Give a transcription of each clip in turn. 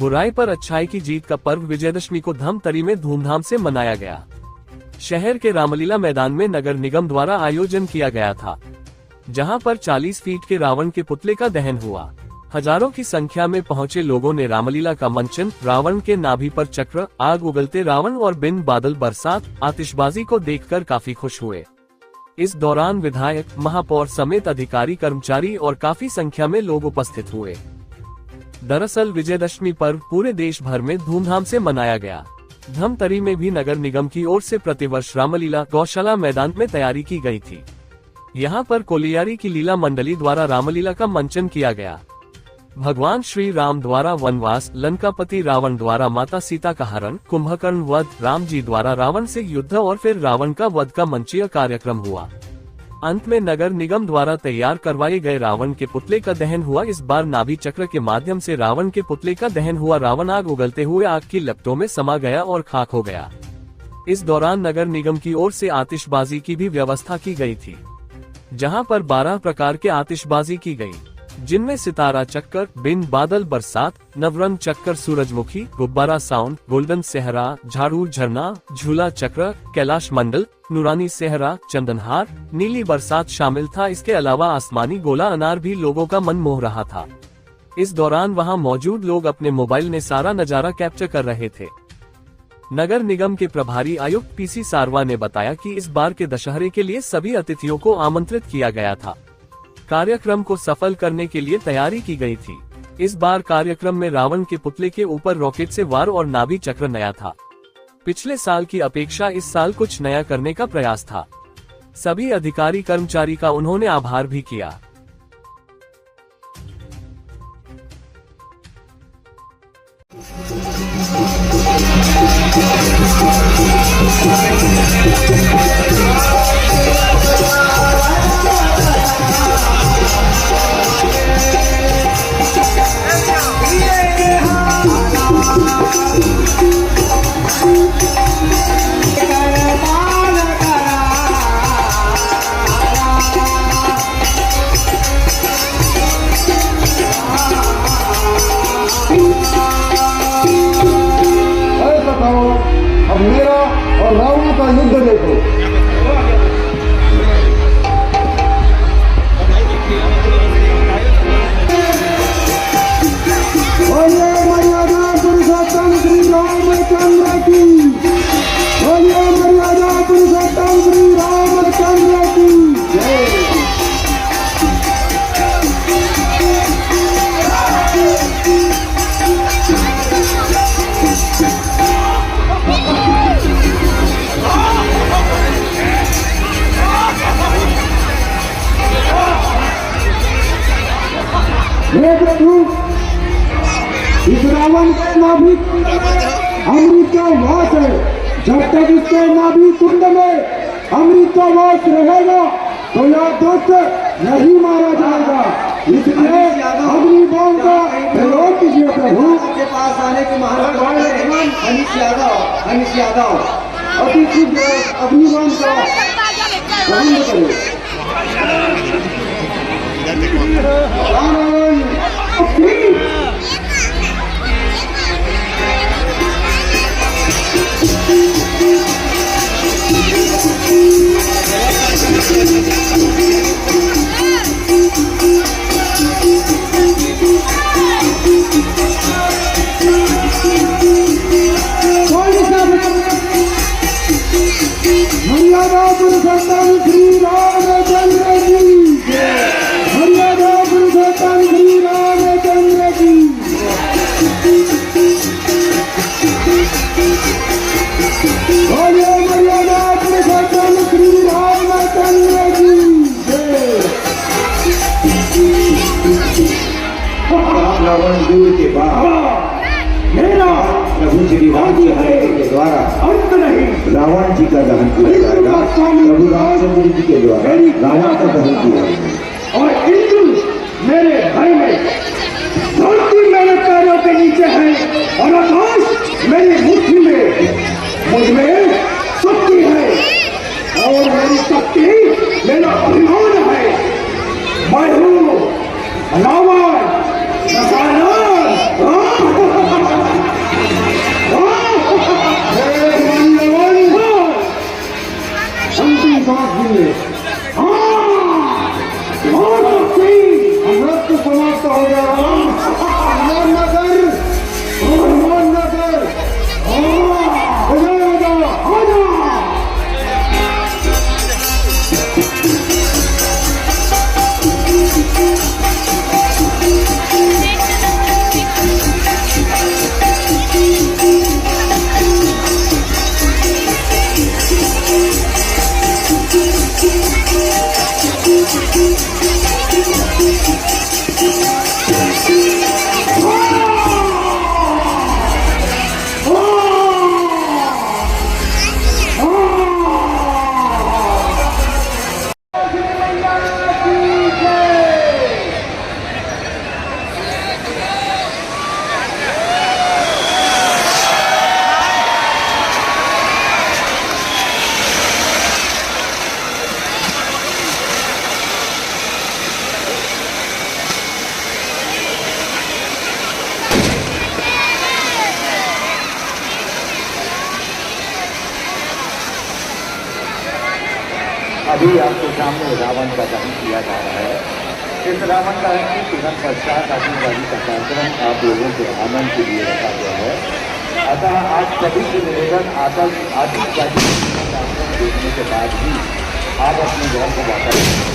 बुराई पर अच्छाई की जीत का पर्व विजयदशमी को धमतरी में धूमधाम से मनाया गया। शहर के रामलीला मैदान में नगर निगम द्वारा आयोजन किया गया था, जहां पर 40 फीट के रावण के पुतले का दहन हुआ। हजारों की संख्या में पहुंचे लोगों ने रामलीला का मंचन, रावण के नाभि पर चक्र, आग उगलते रावण और बिन बादल बरसात, आतिशबाजी को देखकर काफी खुश हुए। इस दौरान विधायक, महापौर समेत अधिकारी, कर्मचारी और काफी संख्या में लोग उपस्थित हुए। दरअसल विजयदशमी पर्व पूरे देश भर में धूमधाम से मनाया गया। धमतरी में भी नगर निगम की ओर से प्रतिवर्ष रामलीला गौशाला मैदान में तैयारी की गई थी। यहाँ पर कोलियारी की लीला मंडली द्वारा रामलीला का मंचन किया गया। भगवान श्री राम द्वारा वनवास, लंकापति रावण द्वारा माता सीता का हरण, कुंभकर्ण वध, राम जी द्वारा रावण से युद्ध और फिर रावण का वध का मंचीय कार्यक्रम हुआ। अंत में नगर निगम द्वारा तैयार करवाए गए रावण के पुतले का दहन हुआ। इस बार नाभि चक्र के माध्यम से रावण के पुतले का दहन हुआ। रावण आग उगलते हुए आग की लपटों में समा गया और खाक हो गया। इस दौरान नगर निगम की ओर से आतिशबाजी की भी व्यवस्था की गई थी, जहां पर 12 प्रकार के आतिशबाजी की गई, जिनमें सितारा चक्कर, बिन बादल बरसात, नवरंग चक्कर, सूरजमुखी, गुब्बारा साउंड, गोल्डन सेहरा, झाड़ू झरना, झूला चक्र, कैलाश मंडल, नूरानी सेहरा, चंदनहार, नीली बरसात शामिल था। इसके अलावा आसमानी गोला अनार भी लोगों का मन मोह रहा था। इस दौरान वहां मौजूद लोग अपने मोबाइल में सारा नजारा कैप्चर कर रहे थे। नगर निगम के प्रभारी आयुक्त पीसी सारवा ने बताया कि इस बार के दशहरे के लिए सभी अतिथियों को आमंत्रित किया गया था। कार्यक्रम को सफल करने के लिए तैयारी की गई थी। इस बार कार्यक्रम में रावण के पुतले के ऊपर रॉकेट से वार और नाभि चक्र नया था। पिछले साल की अपेक्षा इस साल कुछ नया करने का प्रयास था। सभी अधिकारी कर्मचारी का उन्होंने आभार भी किया। अब मेरा और रावण का युद्ध देखो। बोलिए मर्यादा पुरुषोत्तम श्री रामचंद्र की, बोलिए मर्यादा पुरुषोत्तम श्री रामचंद्र की जय। इस रावण के नाभि अमृत का वास है। जब तक इसके नाभि कुंड में अमृत का वास रहेगा तो यह दुष्ट नहीं मारा जाएगा। इसलिए अग्नि बम का प्रयोग कीजिए प्रभु के पास आने की अनिश यादव अति शीघ्र अग्निबम का बंद करें। मर्यादा पुरुषोत्तम श्री रामचंद्र की जय। मर्यादा पुरुषोत्तम श्री रामचंद्र की। बोलिए मर्यादा पुरुषोत्तम श्री रामचंद्र की जय। रावण दूर के बाद मेरा प्रभु श्री राम के द्वारा अंत नहीं, रावण जी का दहन किया जाएगा। प्रभु रामचंद्र जी के द्वारा रावण का दहन किया जाएगा। और इंद्र मेरे घर में, धरती मेरे पैरों के नीचे है और आकाश मेरी मुट्ठी में। मुझ में शक्ति है और मेरी शक्ति मेरा अभिमान है। मैं हूँ रावण। अभी आपके सामने रावण का दहन किया जा रहा है। इस रावण दहन के तुरंत पश्चात आतिशबाजी का कार्यक्रम आप लोगों के आनंद के लिए रखा गया है। अतः आज सभी से निवेदन आतिशबाजी का कार्यक्रम देखने के बाद ही आप अपने घर को वापस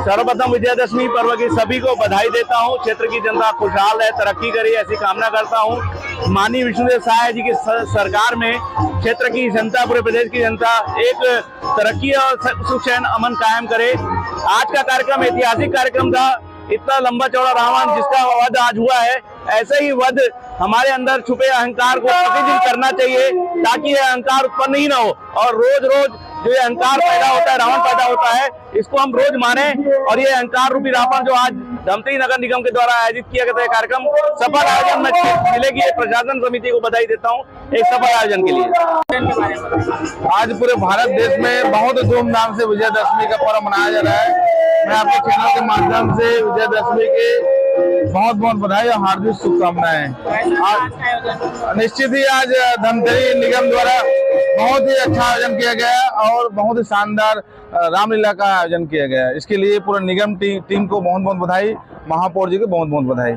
सर्वप्रथम विजयदशमी पर्व की सभी को बधाई देता हूं। क्षेत्र की जनता खुशहाल है, तरक्की करे, ऐसी कामना करता हूं। माननीय विष्णुदेव साय जी की सरकार में क्षेत्र की जनता, पूरे प्रदेश की जनता एक तरक्की और सुख चैन अमन कायम करे। आज का कार्यक्रम ऐतिहासिक कार्यक्रम था। इतना लंबा चौड़ा रावण जिसका वध आज हुआ है, ऐसे ही वध हमारे अंदर छुपे अहंकार को प्रतिदिन करना चाहिए, ताकि यह अहंकार उत्पन्न ही ना हो। और रोज रोज जो ये अहंकार पैदा होता है, रावण पैदा होता है, इसको हम रोज माने। और ये अहंकार रूपी रावण जो आज धमतरी नगर निगम के द्वारा आयोजित किया गया कार्यक्रम सफल आयोजन में मिलेगी, प्रशासन समिति को बधाई देता हूँ एक सफल आयोजन के लिए। आज पूरे भारत देश में बहुत धूमधाम से विजयदशमी का पर्व मनाया जा रहा है। मैं आपके चैनल के माध्यम से विजयदशमी के बहुत बहुत बधाई और हार्दिक शुभकामनाएं। निश्चित ही आज धमतरी निगम द्वारा बहुत ही अच्छा आयोजन किया गया और बहुत ही शानदार रामलीला का आयोजन किया गया। इसके लिए पूरे निगम टीम को बहुत बहुत बधाई, महापौर जी को बहुत बहुत बधाई।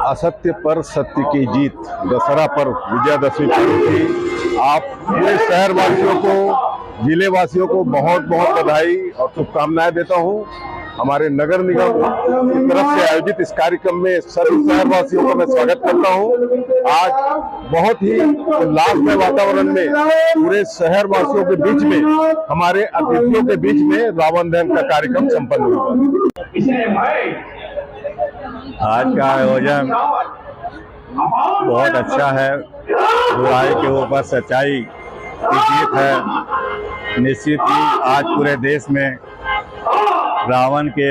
असत्य पर सत्य की जीत, दशहरा पर्व, विजयदशमी पर्व की आप पूरे शहर वासियों को, जिले वासियों को बहुत बहुत बधाई और शुभकामनाएं देता हूं। हमारे नगर निगम की तरफ से आयोजित इस कार्यक्रम में सभी शहर वासियों का मैं स्वागत करता हूं। आज बहुत ही उल्लासमय वातावरण में पूरे शहर वासियों के बीच में, हमारे अतिथियों के बीच में रावण दहन का कार्यक्रम संपन्न हुआ। आज का आयोजन बहुत अच्छा है। बुराई के ऊपर सच्चाई की जीत है। निश्चित ही आज पूरे देश में रावण के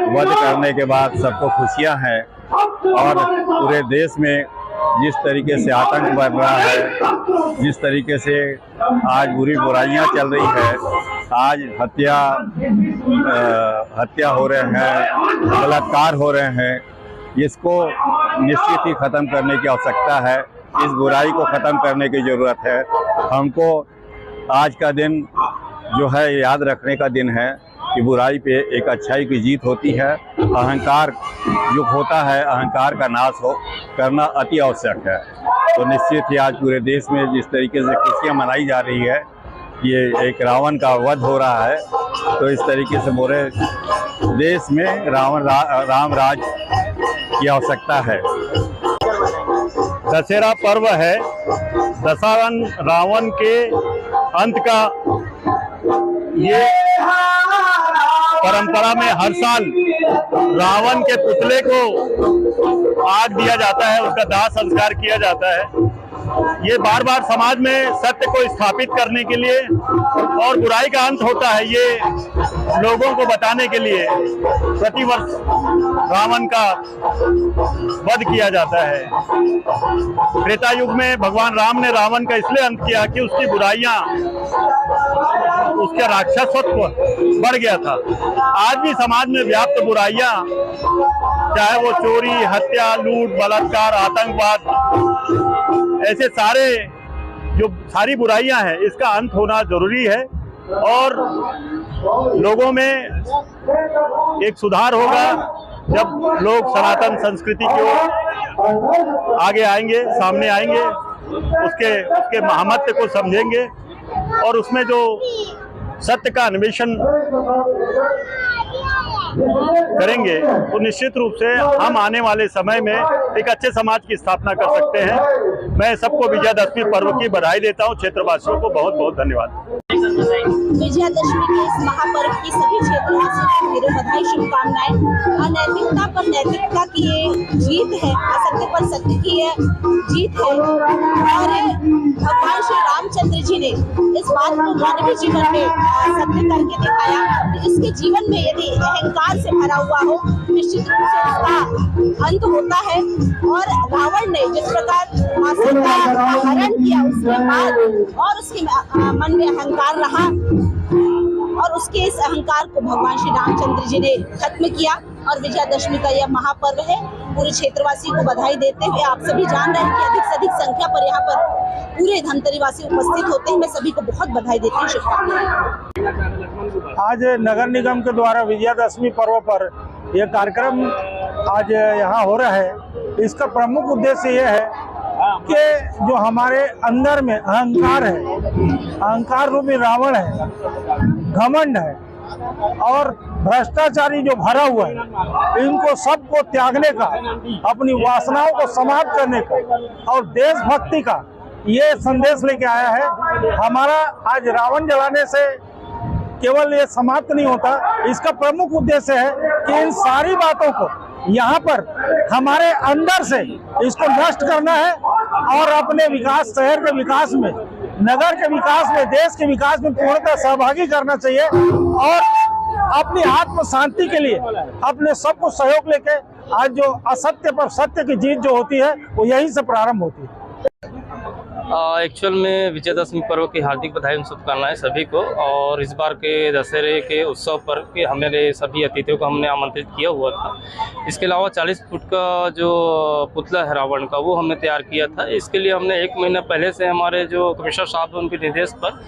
वध करने के बाद सबको खुशियां हैं और पूरे देश में जिस तरीके से आतंक बढ़ रहा है, जिस तरीके से आज बुरी बुराइयां चल रही है, आज हत्या हो रहे हैं, बलात्कार हो रहे हैं, इसको निश्चित ही ख़त्म करने की आवश्यकता है। इस बुराई को ख़त्म करने की ज़रूरत है। हमको आज का दिन जो है याद रखने का दिन है कि बुराई पे एक अच्छाई की जीत होती है। अहंकार जो होता है, अहंकार का नाश करना अति आवश्यक है। तो निश्चित ही आज पूरे देश में जिस तरीके से खुशियाँ मनाई जा रही है, ये एक रावण का वध हो रहा है, तो इस तरीके से पूरे देश में राम राज की आवश्यकता है। दशहरा पर्व है। दशावन रावण के अंत का ये परंपरा में हर साल रावण के पुतले को आग दिया जाता है, उसका दाह संस्कार किया जाता है। ये बार बार समाज में सत्य को स्थापित करने के लिए और बुराई का अंत होता है, ये लोगों को बताने के लिए प्रतिवर्ष रावण का वध किया जाता है। त्रेता युग में भगवान राम ने रावण का इसलिए अंत किया कि उसकी बुराइयां, उसका राक्षसत्व बढ़ गया था। आज भी समाज में व्याप्त बुराइयां, चाहे वो चोरी, हत्या, लूट, बलात्कार, आतंकवाद, ऐसे सारी बुराइयां हैं, इसका अंत होना जरूरी है और लोगों में एक सुधार होगा जब लोग सनातन संस्कृति की ओर आगे आएंगे, सामने आएंगे, उसके महत्व को समझेंगे और उसमें जो सत्य का अन्वेषण करेंगे तो निश्चित रूप से हम आने वाले समय में एक अच्छे समाज की स्थापना कर सकते हैं। मैं सबको विजयदशमी पर्व की बधाई देता हूं। क्षेत्रवासियों को बहुत बहुत धन्यवाद। विजयदशमी के इस महापर्व की सभी क्षेत्रवासियों को मेरे बधाई, शुभकामनाएं। अनैतिकता पर नैतिकता की ये जीत है, असत्य पर सत्य की ये जीत है और भगवान श्री रामचंद्र जी ने इस बात को मानवीय जीवन में सत्य करके दिखाया कि जिसके जीवन में यदि अहंकार से भरा हुआ हो, निश्चित रूप से उसका अंत होता है। और रावण ने जिस प्रकार माँ सीता का हरण किया, उसके बाद और उसके मन में अहंकार रहा और उसके इस अहंकार को भगवान श्री रामचंद्र जी ने खत्म किया और विजयदशमी का यह महापर्व है। पूरे क्षेत्रवासी को बधाई देते हुए आप सभी जान रहे हैं कि अधिक से अधिक संख्या पर यहाँ पर पूरे धमतरी वासी उपस्थित होते हैं। मैं सभी को बहुत बधाई देती हूँ, शुभकामनाएं। आज नगर निगम के द्वारा विजयदशमी पर्व पर यह कार्यक्रम आज यहाँ हो रहा है। इसका प्रमुख उद्देश्य यह है कि जो हमारे अंदर में अहंकार है, अहंकार रूपी रावण है, घमंड है और भ्रष्टाचारी जो भरा हुआ है, इनको सबको त्यागने का, अपनी वासनाओं को समाप्त करने का और देशभक्ति का ये संदेश लेके आया है। हमारा आज रावण जलाने से केवल ये समाप्त नहीं होता, इसका प्रमुख उद्देश्य है कि इन सारी बातों को यहाँ पर हमारे अंदर से इसको नष्ट करना है और अपने विकास, शहर के विकास में, नगर के विकास में, देश के विकास में पूर्णतः सहभागी करना चाहिए और अपनी आत्म शांति के लिए अपने सबको सहयोग लेके आज जो असत्य पर सत्य की जीत जो होती है वो यहीं से प्रारंभ होती है। एक्चुअल में विजयदशमी पर्व की हार्दिक बधाई एवं शुभकामनाएं सभी को। और इस बार के दशहरे के उत्सव पर के हमारे सभी अतिथियों को हमने आमंत्रित किया हुआ था। इसके अलावा 40 फुट का जो पुतला है रावण का, वो हमने तैयार किया था। इसके लिए हमने 1 महीना पहले से हमारे जो कमिश्नर साहब उनके निर्देश पर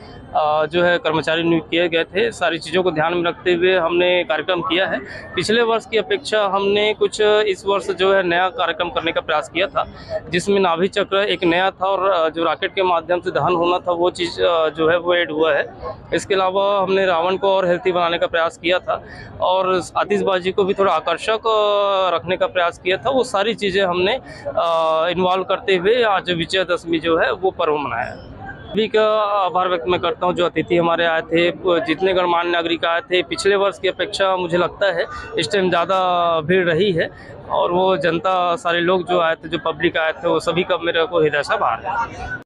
जो है कर्मचारी नियुक्त किए गए थे। सारी चीज़ों को ध्यान में रखते हुए हमने कार्यक्रम किया है। पिछले वर्ष की अपेक्षा हमने कुछ इस वर्ष जो है नया कार्यक्रम करने का प्रयास किया था, जिसमें नाभि चक्र एक नया था और जो रॉकेट के माध्यम से दहन होना था वो चीज़ जो है वो ऐड हुआ है। इसके अलावा हमने रावण को और हेल्थी बनाने का प्रयास किया था और आतिशबाजी को भी थोड़ा आकर्षक रखने का प्रयास किया था। वो सारी चीज़ें हमने इन्वॉल्व करते हुए आज विजयदशमी जो है वो पर्व मनाया है। सभी का आभार व्यक्त मैं करता हूं जो अतिथि हमारे आए थे, जितने गणमान्य नागरिक आए थे। पिछले वर्ष की अपेक्षा मुझे लगता है इस टाइम ज़्यादा भीड़ रही है और वो जनता, सारे लोग जो आए थे, जो पब्लिक आए थे, वो सभी का मेरे को हृदय से आभार है।